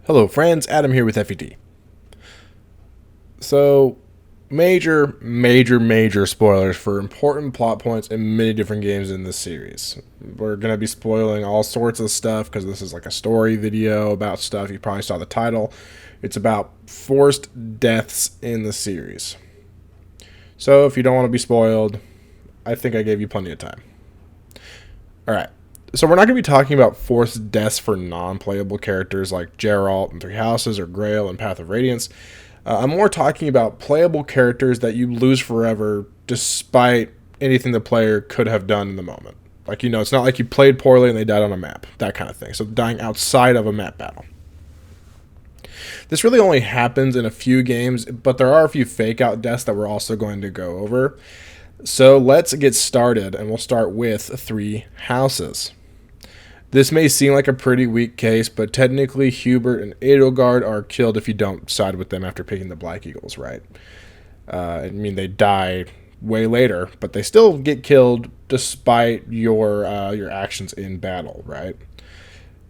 Hello friends, Adam here with FED. So, major spoilers for important plot points in many different games in this series. We're going to be spoiling all sorts of stuff because this is like a story video about stuff. You probably saw the title. It's about forced deaths in the series. So, if you don't want to be spoiled, I think I gave you plenty of time. Alright, so we're not going to be talking about forced deaths for non-playable characters like Geralt and Three Houses or Grail and Path of Radiance. I'm more talking about playable characters that you lose forever despite anything the player could have done in the moment. Like, it's not like you played poorly and they died on a map, that kind of thing. So dying outside of a map battle. This really only happens in a few games, but there are a few fake out deaths that we're also going to go over. So let's get started, and we'll start with Three Houses. This may seem like a pretty weak case, but technically Hubert and Edelgard are killed if you don't side with them after picking the Black Eagles, right? They die way later, but they still get killed despite your actions in battle, right?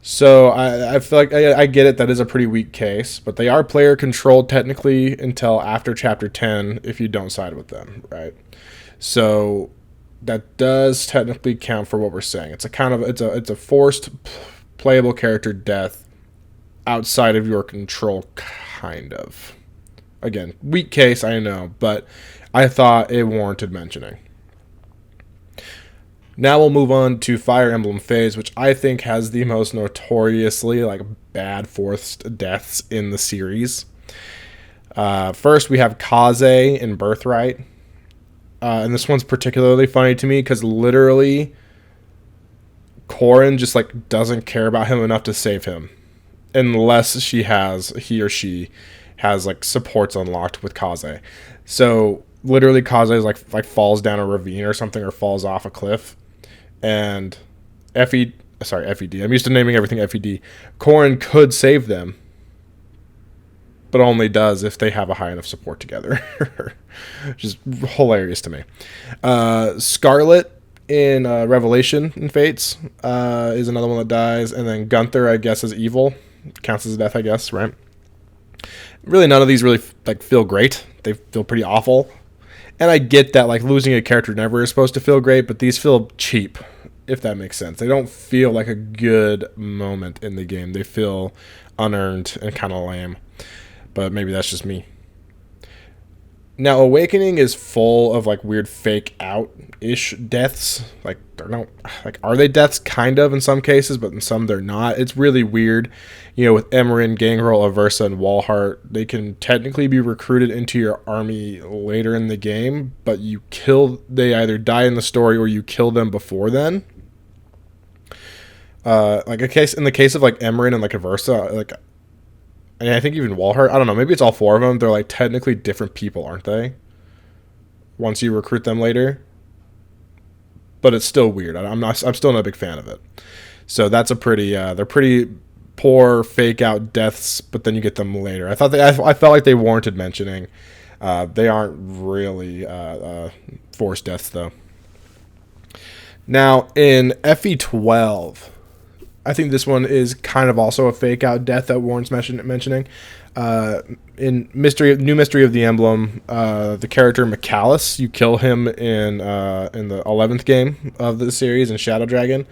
So I feel like I get it. That is a pretty weak case, but they are player controlled technically until after Chapter 10 if you don't side with them, right? So that does technically count for what we're saying. It's a forced playable character death outside of your control, kind of. Again, weak case, I know, but I thought it warranted mentioning. Now we'll move on to Fire Emblem Phase, which I think has the most notoriously bad forced deaths in the series. First, we have Kaze in Birthright. And this one's particularly funny to me because literally Corrin just doesn't care about him enough to save him unless he or she has supports unlocked with Kaze. So literally Kaze is like falls down a ravine or something or falls off a cliff, and FED, I'm used to naming everything FED. Corrin could save them, but only does if they have a high enough support together. Which is hilarious to me. Scarlet in Revelation in Fates is another one that dies, and then Gunther, I guess, is evil. Counts as a death, I guess, right? Really, none of these really feel great. They feel pretty awful. And I get that losing a character never is supposed to feel great, but these feel cheap, if that makes sense. They don't feel like a good moment in the game. They feel unearned and kind of lame. But maybe that's just me. Now, Awakening is full of weird fake out-ish deaths. Are they deaths? Kind of in some cases, but in some they're not. It's really weird. With Emmeryn, Gangrel, Aversa, and Walhart, they can technically be recruited into your army later in the game, but they either die in the story or you kill them before then. In the case of Emmeryn and Aversa, and I think even Walhart, I don't know, maybe it's all four of them. They're technically different people, aren't they? Once you recruit them later. But it's still weird. I'm still not a big fan of it. So that's they're pretty poor fake out deaths, but then you get them later. I felt like they warranted mentioning. They aren't really forced deaths though. Now in FE12, I think this one is kind of also a fake out death that warrants mentioning. In New Mystery of the Emblem, the character Micallus, you kill him in the 11th game of the series in Shadow Dragon,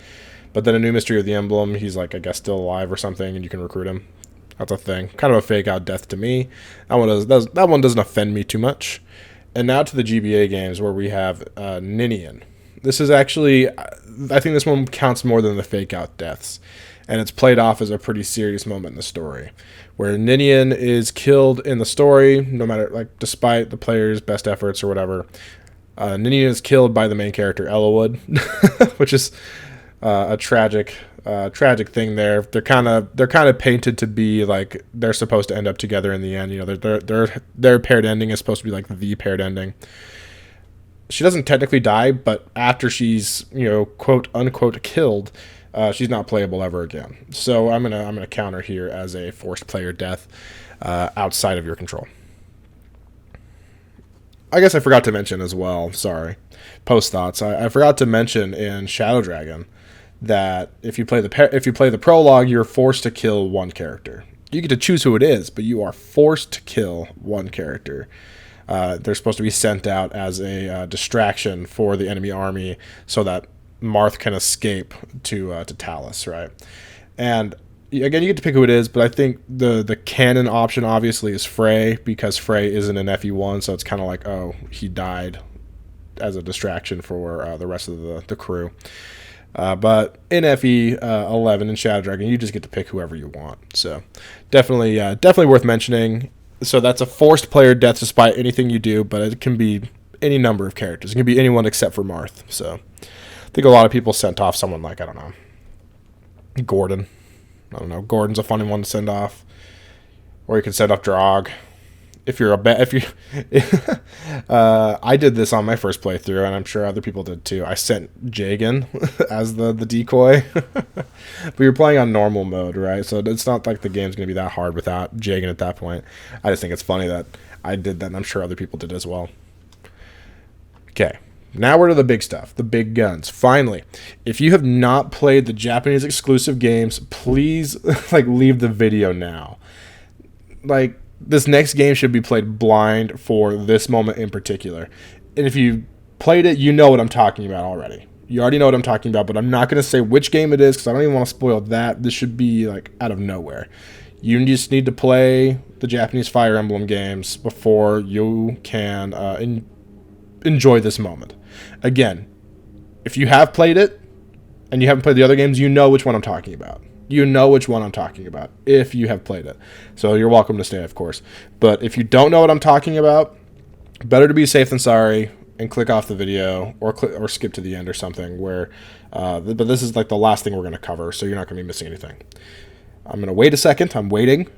but then a New Mystery of the Emblem, he's I guess still alive or something, and you can recruit him. That's a thing. Kind of a fake out death to me. That one doesn't offend me too much. And now to the GBA games where we have Ninian. This is actually, I think this one counts more than the fake out deaths. And it's played off as a pretty serious moment in the story. Where Ninian is killed in the story, no matter, despite the player's best efforts or whatever. Ninian is killed by the main character, Ellawood. Which is a tragic thing there. They're kind of painted to be they're supposed to end up together in the end. Their paired ending is supposed to be the paired ending. She doesn't technically die, but after she's quote unquote killed, she's not playable ever again. So I'm gonna counter here as a forced player death outside of your control. I guess I forgot to mention as well. Sorry, post thoughts. I forgot to mention in Shadow Dragon that if you play the prologue, you're forced to kill one character. You get to choose who it is, but you are forced to kill one character. They're supposed to be sent out as a distraction for the enemy army so that Marth can escape to Talos, right? And again, you get to pick who it is, but I think the canon option obviously is Frey, because Frey isn't an FE1, so it's kind of like, oh, he died as a distraction for the rest of the crew. But in FE 11 in Shadow Dragon, you just get to pick whoever you want. So definitely worth mentioning. So that's a forced player death despite anything you do, but it can be any number of characters. It can be anyone except for Marth. So I think a lot of people sent off someone like, I don't know, Gordon. I don't know. Gordon's a funny one to send off. Or you can send off Drog. If you're I did this on my first playthrough, and I'm sure other people did too. I sent Jagan as the decoy. But you're playing on normal mode, right? So it's not like the game's going to be that hard without Jagan at that point. I just think it's funny that I did that, and I'm sure other people did as well. Okay. Now we're to the big stuff, the big guns. Finally, if you have not played the Japanese exclusive games, please leave the video now. This next game should be played blind for this moment in particular. And if you played it, you know what I'm talking about already. You already know what I'm talking about, but I'm not going to say which game it is because I don't even want to spoil that. This should be out of nowhere. You just need to play the Japanese Fire Emblem games before you can enjoy this moment. Again, if you have played it and you haven't played the other games, you know which one I'm talking about. You know which one I'm talking about if you have played it. So you're welcome to stay, of course. But if you don't know what I'm talking about, better to be safe than sorry and click off the video or skip to the end or something. But this is the last thing we're going to cover, so you're not going to be missing anything. I'm going to wait a second. I'm waiting.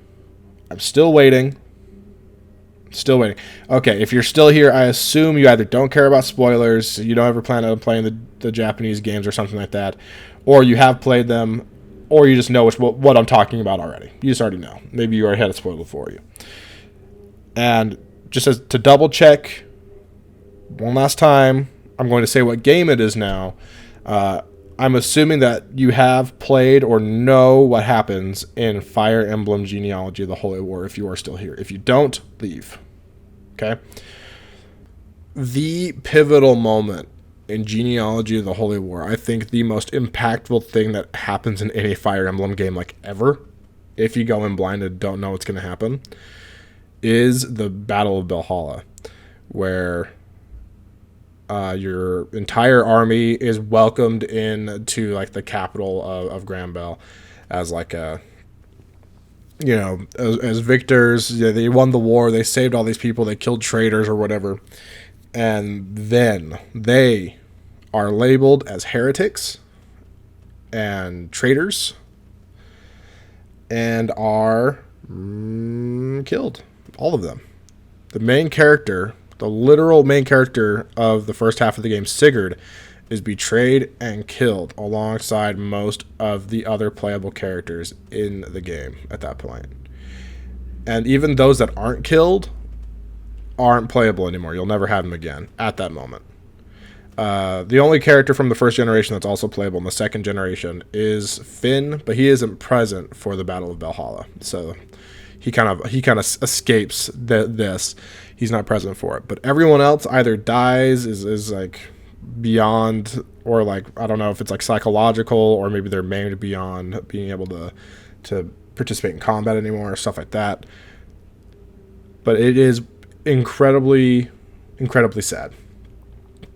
I'm still waiting. Still waiting. Okay, if you're still here, I assume you either don't care about spoilers, you don't ever plan on playing the Japanese games or something like that, or you have played them, or you just know what I'm talking about already. You just already know. Maybe you already had it spoiled for you. And just as to double check, one last time, I'm going to say what game it is now. I'm assuming that you have played or know what happens in Fire Emblem Genealogy of the Holy War if you are still here. If you don't, leave. Okay? The pivotal moment in Genealogy of the Holy War, I think the most impactful thing that happens in any Fire Emblem game ever, if you go in blind and don't know what's going to happen, is the Battle of Valhalla, where your entire army is welcomed into the capital of Granbell as as victors. They won the war, they saved all these people, they killed traitors or whatever, and then they are labeled as heretics and traitors and are killed, all of them. The main character, the literal main character of the first half of the game, Sigurd, is betrayed and killed alongside most of the other playable characters in the game at that point. And even those that aren't killed aren't playable anymore. You'll never have them again at that moment. The only character from the first generation that's also playable in the second generation is Finn, but he isn't present for the Battle of Valhalla. So he kind of escapes this. He's not present for it. But everyone else either dies, is beyond, or I don't know if it's psychological, or maybe they're maimed beyond being able to participate in combat anymore or stuff like that. But it is incredibly sad.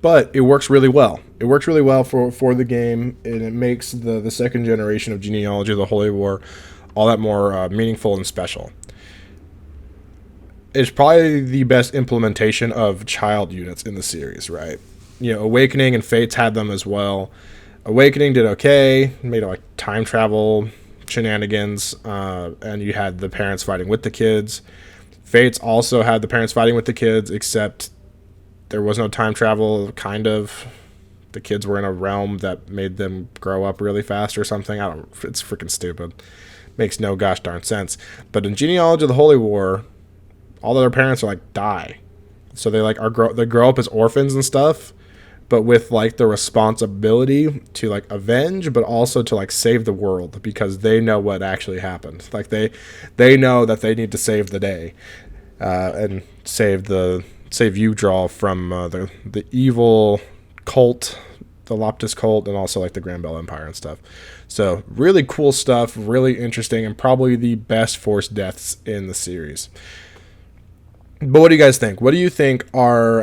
But it works really well. It works really well for the game, and it makes the second generation of Genealogy of the Holy War all that more meaningful and special. It's probably the best implementation of child units in the series, right? Awakening and Fates had them as well. Awakening did okay, made time travel shenanigans, and you had the parents fighting with the kids. Fates also had the parents fighting with the kids, except there was no time travel, kind of. The kids were in a realm that made them grow up really fast or something. It's freaking stupid. Makes no gosh darn sense. But in Genealogy of the Holy War, all of their parents are die. So they they grow up as orphans and stuff, but with like the responsibility to like avenge, but also to like save the world because they know what actually happened. Like they know that they need to save the day, and save Udraw from the evil cult, the Loptis cult, and also like the Grand Bell Empire and stuff. So really cool stuff, really interesting, and probably the best forced deaths in the series. But what do you guys think? What do you think are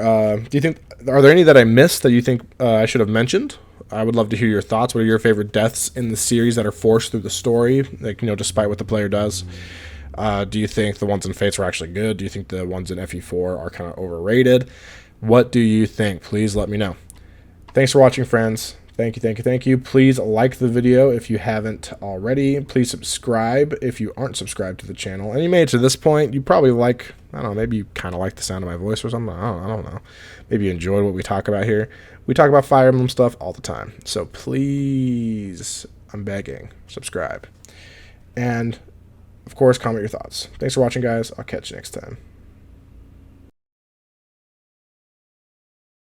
there any that I missed that you think I should have mentioned? I would love to hear your thoughts. What are your favorite deaths in the series that are forced through the story, like, despite what the player does? Do you think the ones in Fates were actually good? Do you think the ones in FE4 are kind of overrated? What do you think? Please let me know. Thanks for watching, friends. Thank you, thank you, thank you. Please like the video if you haven't already. Please subscribe if you aren't subscribed to the channel. And you made it to this point, you probably like, I don't know, maybe you kind of like the sound of my voice or something. I don't know. Maybe you enjoyed what we talk about here. We talk about Fire Emblem stuff all the time. So please, I'm begging, subscribe. And, of course, comment your thoughts. Thanks for watching, guys. I'll catch you next time.